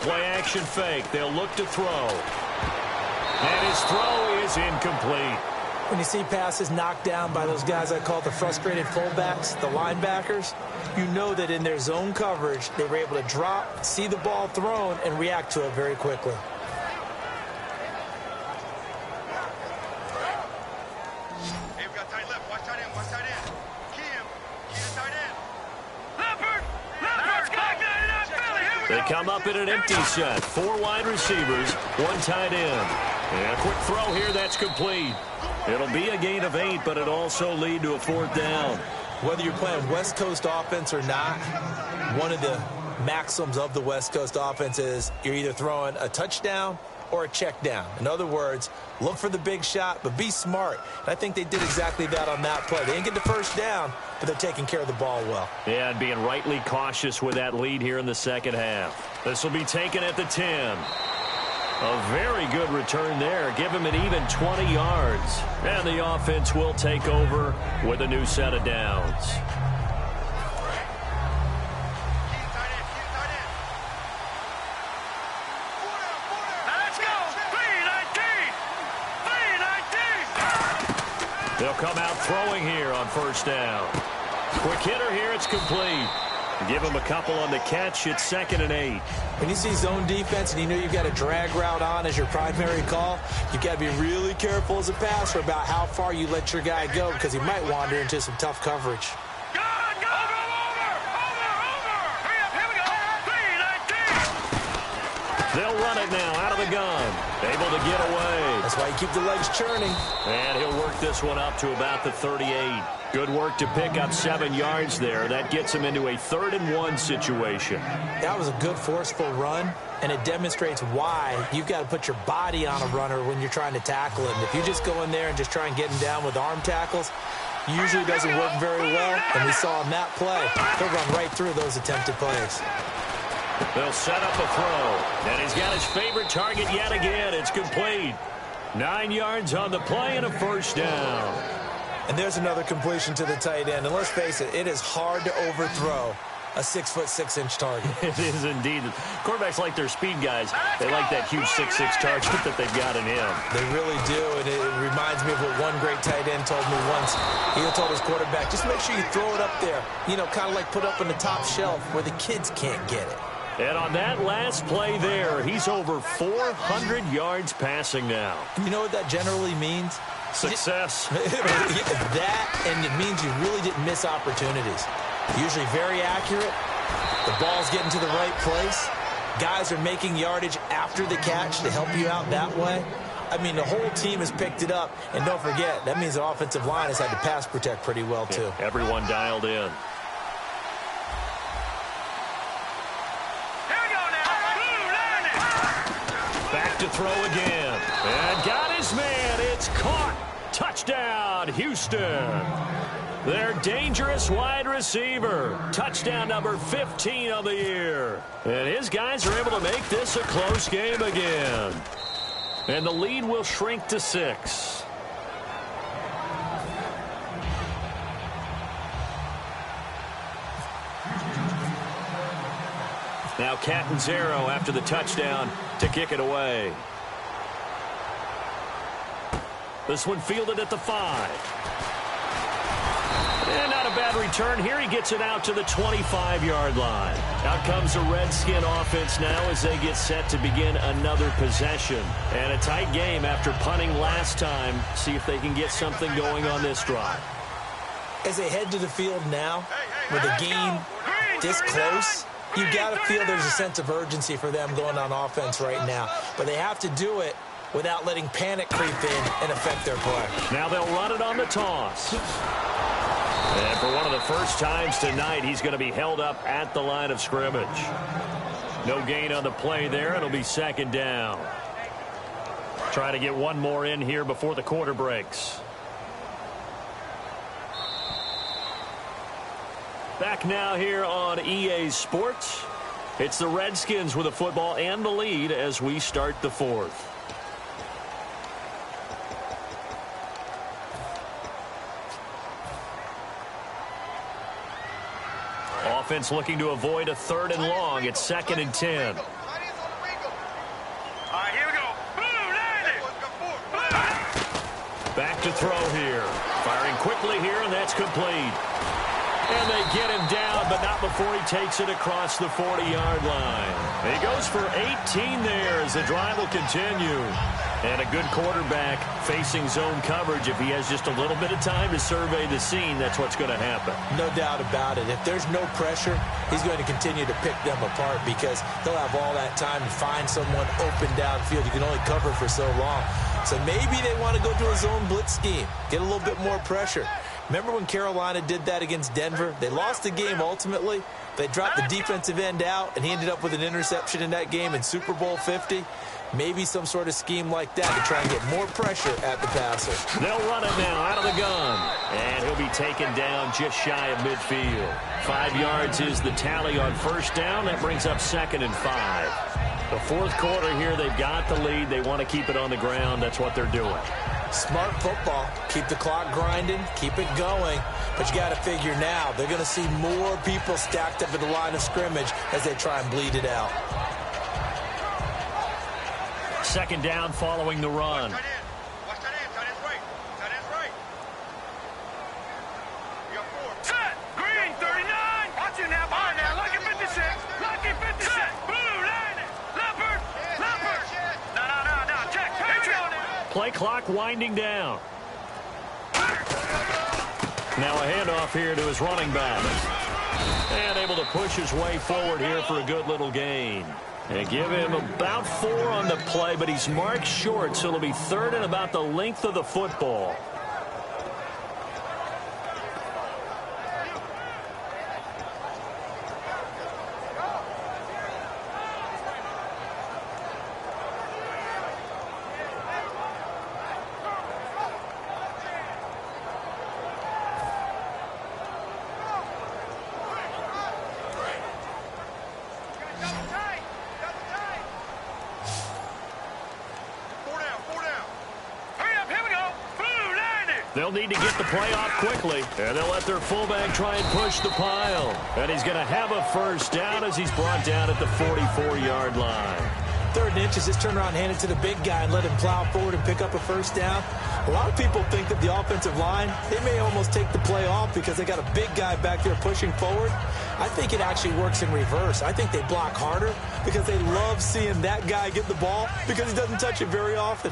Play-action fake. They'll look to throw. And his throw is incomplete. When you see passes knocked down by those guys I call the frustrated fullbacks, the linebackers, you know that in their zone coverage, they were able to drop, see the ball thrown, and react to it very quickly. Hey, we got tight left. Watch tight end. Watch tight end. Key him. Key the tight end. Leopard! Leopard! They come up in an empty set. 4 wide receivers, 1 tight end. And a quick throw here, that's complete. It'll be a gain of 8, but it also lead to a 4th down. Whether you're playing West Coast offense or not, one of the maxims of the West Coast offense is you're either throwing a touchdown or a check down. In other words, look for the big shot, but be smart. And I think they did exactly that on that play. They didn't get the first down, but they're taking care of the ball well. Yeah, and being rightly cautious with that lead here in the second half. This will be taken at the 10. A very good return there. Give him an even 20 yards. And the offense will take over with a new set of downs. They'll come out throwing here on first down. Quick hitter here, it's complete. Give him a couple on the catch. It's 2nd and 8. When you see zone defense and you know you've got a drag route on as your primary call, you've got to be really careful as a passer about how far you let your guy go, because he might wander into some tough coverage. They'll run it now out of the gun. Able to get away. That's why you keep the legs churning. And he'll work this one up to about the 38. Good work to pick up 7 yards there. That gets him into a 3rd and 1 situation. That was a good forceful run, and it demonstrates why you've got to put your body on a runner when you're trying to tackle him. If you just go in there and just try and get him down with arm tackles, usually doesn't work very well, and we saw in that play, they'll run right through those attempted plays. They'll set up a throw, and he's got his favorite target yet again. It's complete. 9 yards on the play and a 1st down. And there's another completion to the tight end. And let's face it, it is hard to overthrow a 6'6" target. It is indeed. Quarterbacks like their speed guys. They like that huge 6'6" target that they've got in him. They really do, and it reminds me of what one great tight end told me once. He told his quarterback, just make sure you throw it up there, you know, kind of like put up on the top shelf where the kids can't get it. And on that last play there, he's over 400 yards passing now. You know what that generally means? Success. That, and it means you really didn't miss opportunities. Usually very accurate. The ball's getting to the right place. Guys are making yardage after the catch to help you out that way. I mean, the whole team has picked it up. And don't forget, that means the offensive line has had to pass protect pretty well, too. Yeah, everyone dialed in. Back to throw again. And got his man. It's caught. Touchdown, Houston. Their dangerous wide receiver. Touchdown number 15 on the year. And his guys are able to make this a close game again. And the lead will shrink to 6. Now Catanzaro after the touchdown to kick it away. This one fielded at the 5. And not a bad return here. He gets it out to the 25-yard line. Out comes the Redskin offense now as they get set to begin another possession. And a tight game after punting last time. See if they can get something going on this drive. As they head to the field now, with the game this close, you got to feel there's a sense of urgency for them going on offense right now. But they have to do it without letting panic creep in and affect their play. Now they'll run it on the toss. And for one of the first times tonight, he's going to be held up at the line of scrimmage. No gain on the play there. It'll be second down. Try to get one more in here before the quarter breaks. Back now here on EA Sports. It's the Redskins with the football and the lead as we start the fourth. Offense looking to avoid a 3rd and long. It's 2nd and 10. All right, here we go. Blue, landed. Back to throw here. Firing quickly here, and that's complete. And they get him down, but not before he takes it across the 40-yard line. He goes for 18 there as the drive will continue. And a good quarterback facing zone coverage. If he has just a little bit of time to survey the scene, that's what's going to happen. No doubt about it. If there's no pressure, he's going to continue to pick them apart because he'll have all that time to find someone open downfield. You can only cover for so long. So maybe they want to go to a zone blitz scheme, get a little bit more pressure. Remember when Carolina did that against Denver? They lost the game ultimately. They dropped the defensive end out, and he ended up with an interception in that game in Super Bowl 50. Maybe some sort of scheme like that to try and get more pressure at the passer. They'll run it now out of the gun. And he'll be taken down just shy of midfield. 5 yards is the tally on first down. That brings up 2nd and 5. The fourth quarter here, they've got the lead. They want to keep it on the ground. That's what they're doing. Smart football. Keep the clock grinding. Keep it going. But you got to figure now they're going to see more people stacked up at the line of scrimmage as they try and bleed it out. 2nd down following the run. Watch that end. Tight end's right. Tight end's right. You got 4. Set. Green, 39. Watch it now. All right, now. Lucky 56. Lucky 56. Set. Blue, landed. Leopard. Leopard. No. Check. Play clock winding down. Now a handoff here to his running back. And able to push his way forward here for a good little gain. They give him about 4 on the play, but he's marked short, so it'll be 3rd and about the length of the football. They'll need to get the play off quickly, and they'll let their fullback try and push the pile. And he's going to have a first down as he's brought down at the 44-yard line. 3rd and inches, just turn around, hand it to the big guy, and let him plow forward and pick up a first down. A lot of people think that the offensive line, they may almost take the play off because they got a big guy back there pushing forward. I think it actually works in reverse. I think they block harder because they love seeing that guy get the ball because he doesn't touch it very often.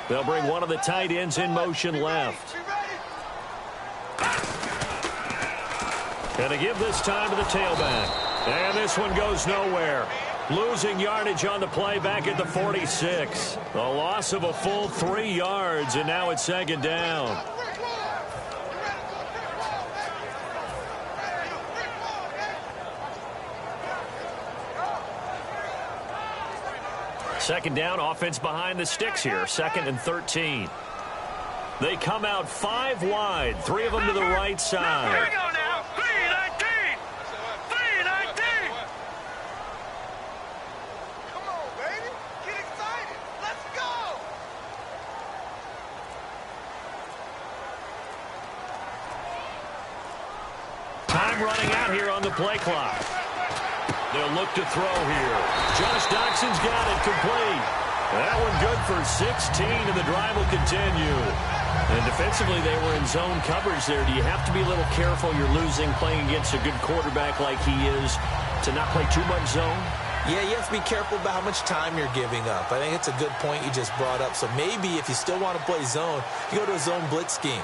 They'll bring one of the tight ends in motion left. And to give this time to the tailback. And this one goes nowhere. Losing yardage on the play back at the 46. A loss of a full 3 yards, and now it's 2nd down. Second down, offense behind the sticks here. 2nd and 13. They come out 5 wide. 3 of them to the right Here side. we go now. 3-19. 3-19. Come on, baby. Get excited. Let's go. Time running out here on the play clock. They'll look to throw here. Josh Doxson's got it complete. That one good for 16, and the drive will continue. And defensively, they were in zone coverage there. Do you have to be a little careful? You're losing playing against a good quarterback like he is to not play too much zone? Yeah, you have to be careful about how much time you're giving up. I think it's a good point you just brought up. So maybe if you still want to play zone, you go to a zone blitz scheme.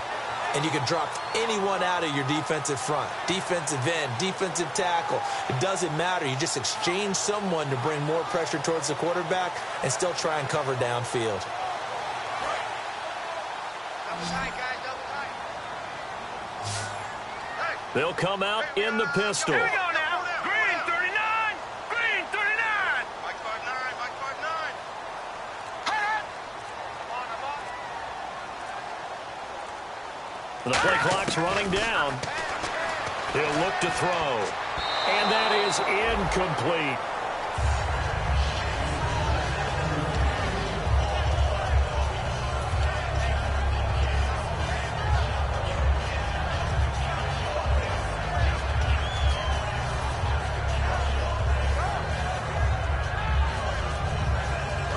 And you can drop anyone out of your defensive front. Defensive end, defensive tackle. It doesn't matter. You just exchange someone to bring more pressure towards the quarterback and still try and cover downfield. Double tight, guys. Double tight. They'll come out in the pistol. Here we go now. Green 39. Green 39. Mike 5'9". Mike 5'9". The play clock's running down. He'll look to throw. And that is incomplete.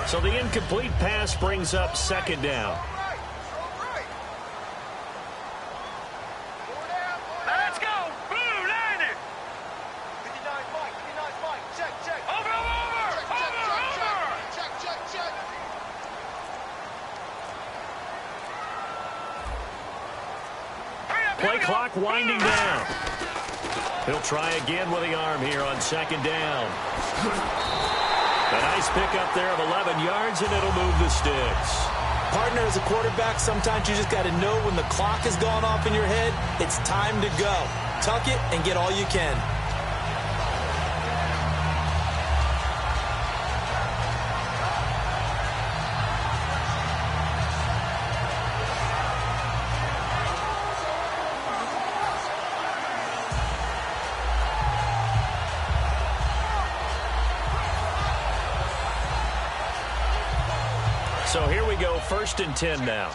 So the incomplete pass brings up 2nd down. Let's go. Blue 90. 59 Mike. 59 Mike. Check, check. Over. Check, check, check. Hurry up. Play clock winding down. He'll try again with the arm here on 2nd down. A nice pickup there of 11 yards, and it'll move the sticks. Partner, as a quarterback, sometimes you just got to know when the clock has gone off in your head, it's time to go. Tuck it and get all you can. So here we go, 1st and 10 now.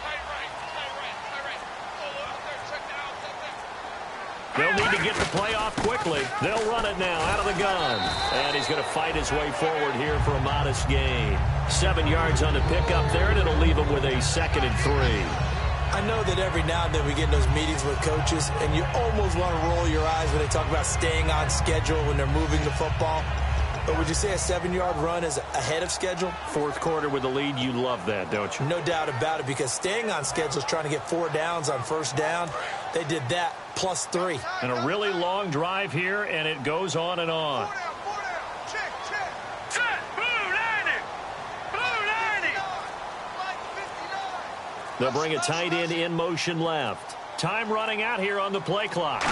They'll need to get the play off quickly. They'll run it now out of the gun. And he's going to fight his way forward here for a modest gain. 7 yards on the pickup there, and it'll leave him with a 2nd and 3. I know that every now and then we get in those meetings with coaches, and you almost want to roll your eyes when they talk about staying on schedule when they're moving the football. But would you say a 7-yard run is ahead of schedule? 4th quarter with the lead, you love that, don't you? No doubt about it, because staying on schedule is trying to get 4 downs on 1st down. They did that plus 3. And a really long drive here, and it goes on and on. 4 down. Check, check. Set. Blue 90. Blue 90. Mike 59. They'll bring a tight end in motion left. Time running out here on the play clock.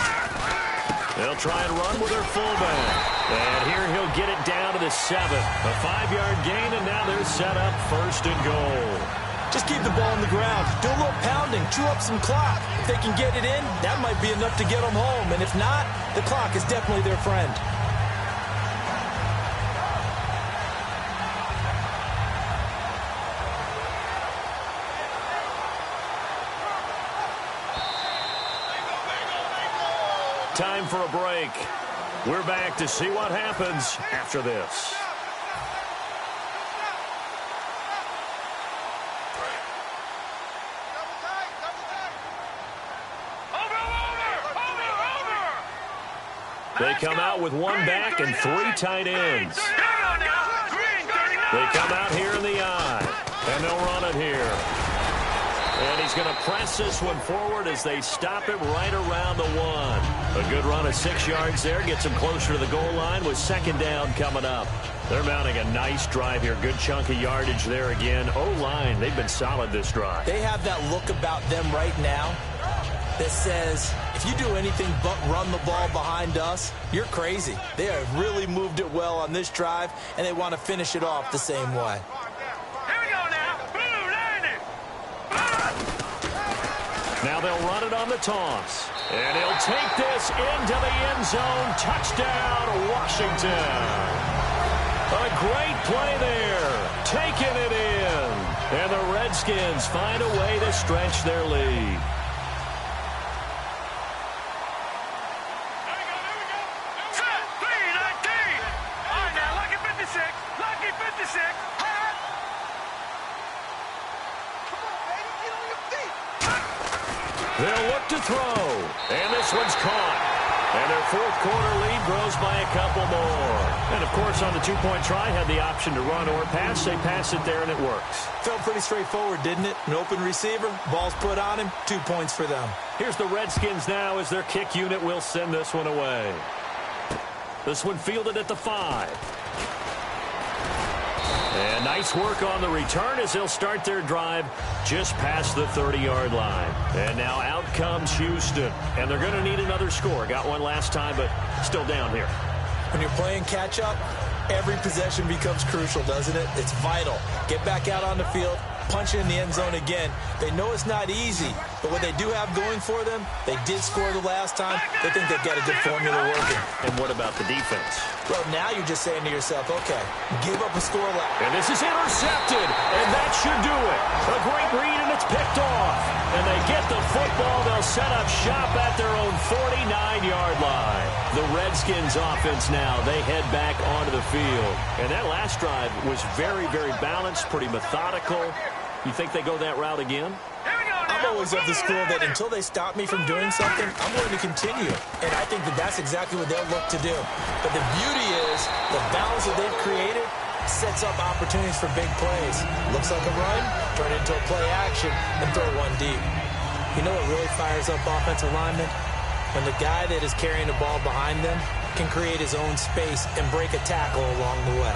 They'll try and run with their fullback. And here he'll get it down to the 7. A 5-yard gain, and now they're set up 1st and goal. Just keep the ball on the ground. Do a little pounding. Chew up some clock. If they can get it in, that might be enough to get them home. And if not, the clock is definitely their friend. Time for a break. We're back to see what happens after this. They come out with 1 back and 3 tight ends. They come out here in the eye, and they'll run it here. And he's going to press this one forward as they stop it right around the 1. A good run of 6 yards there gets them closer to the goal line with 2nd down coming up. They're mounting a nice drive here. Good chunk of yardage there again. O-line, they've been solid this drive. They have that look about them right now that says, if you do anything but run the ball behind us, you're crazy. They have really moved it well on this drive, and they want to finish it off the same way. They'll run it on the toss. And he'll take this into the end zone. Touchdown, Washington. A great play there. Taking it in. And the Redskins find a way to stretch their lead. They'll look to throw, and this one's caught. And their fourth quarter lead grows by a couple more. And, of course, on the two-point try, had the option to run or pass. They pass it there, and it works. Felt pretty straightforward, didn't it? An open receiver, ball's put on him, 2 points for them. Here's the Redskins now as their kick unit will send this one away. This one fielded at the 5. And nice work on the return as they'll start their drive just past the 30-yard line. And now out comes Houston. And they're going to need another score. Got one last time, but still down here. When you're playing catch-up, every possession becomes crucial, doesn't it? It's vital. Get back out on the field, punch it in the end zone again. They know it's not easy, but what they do have going for them, they did score the last time. They think they've got a good formula working. And what about the defense? Well, now you're just saying to yourself, okay, give up a score last. And this is intercepted, and that should do it. A great read, and it's picked off. And they get the football. They'll set up shop at their own 49-yard line. The Redskins offense now, they head back onto the field. And that last drive was very, very balanced, pretty methodical. You think they go that route again? I'm always of the school that until they stop me from doing something, I'm going to continue. And I think that that's exactly what they'll look to do. But the beauty is the balance that they've created sets up opportunities for big plays. Looks like a run, turn it into a play action, and throw one deep. You know what really fires up offensive linemen? When the guy that is carrying the ball behind them can create his own space and break a tackle along the way.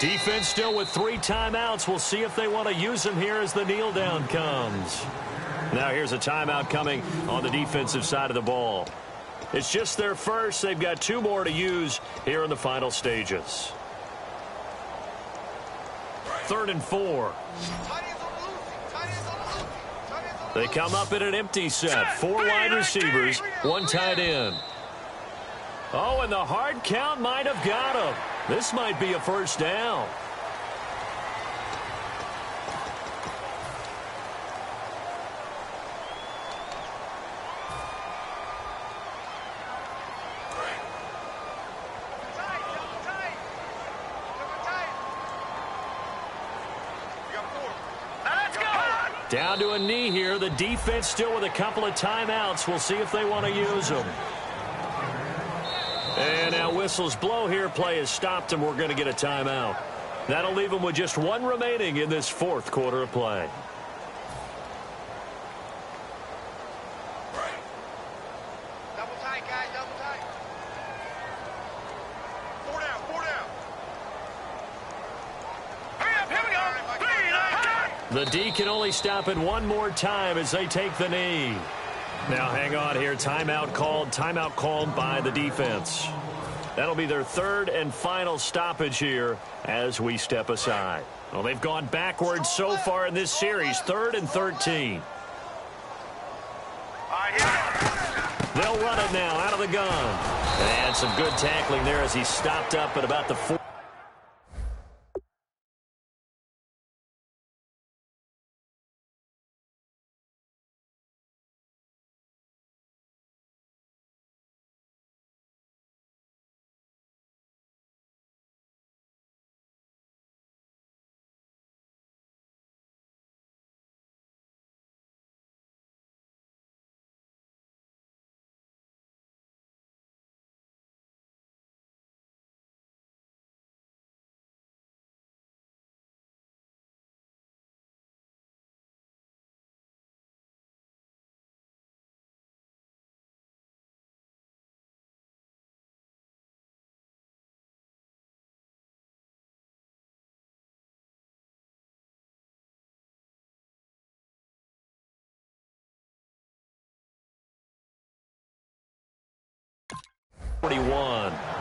Defense still with 3 timeouts. We'll see if they want to use them here as the kneel down comes. Now here's a timeout coming on the defensive side of the ball. It's just their first. They've got 2 more to use here in the final stages. 3rd and 4. They come up in an empty set. 4 wide receivers, 1 tight end. Oh, and the hard count might have got him. This might be a first down. Down to a knee here. The defense still with a couple of timeouts. We'll see if they want to use them. And now whistles blow here. Play has stopped, and we're going to get a timeout. That'll leave them with just 1 remaining in this 4th quarter of play. Double tight, guys, double tight. 4 down, 4 down. Hurry up, here we go. The D can only stop it 1 more time as they take the knee. Now hang on here. Timeout called by the defense. That'll be their 3rd and final stoppage here as we step aside. Well, they've gone backwards so far in this series. 3rd and 13. They'll run it now out of the gun. And some good tackling there as he stopped up at about the 4. 41.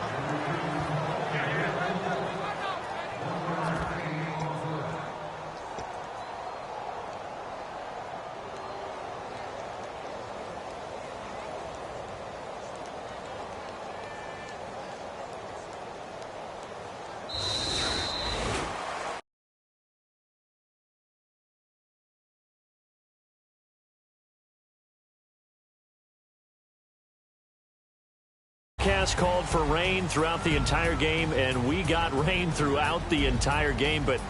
Forecast called for rain throughout the entire game, and we got rain throughout the entire game. But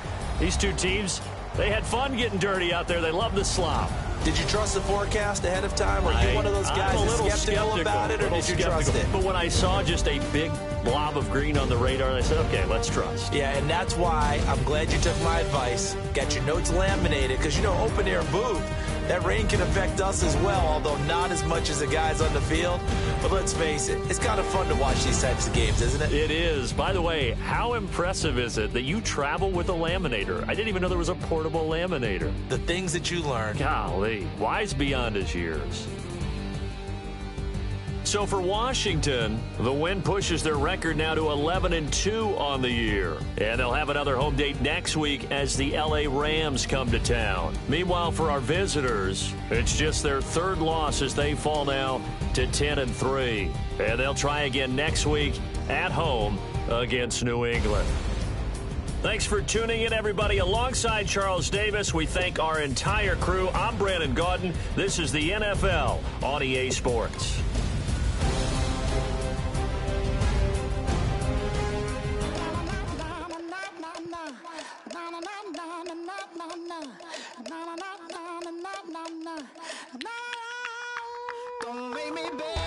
these two teams, they had fun getting dirty out there. They love the slop. Did you trust the forecast ahead of time? Were you one of those guys that's skeptical about it, or did you trust it? But when I saw just a big blob of green on the radar, I said, okay, let's trust. Yeah, and that's why I'm glad you took my advice. Got your notes laminated, because, you know, open air booth, that rain can affect us as well, although not as much as the guys on the field. But let's face it, it's kind of fun to watch these types of games, isn't it? It is. By the way, how impressive is it that you travel with a laminator? I didn't even know there was a portable laminator. The things that you learn. Golly, wise beyond his years. So for Washington, the win pushes their record now to 11-2 on the year. And they'll have another home date next week as the LA Rams come to town. Meanwhile, for our visitors, it's just their third loss as they fall now to 10-3. And they'll try again next week at home against New England. Thanks for tuning in, everybody. Alongside Charles Davis, we thank our entire crew. I'm Brandon Gaudin. This is the NFL on EA Sports. Don't make me beg.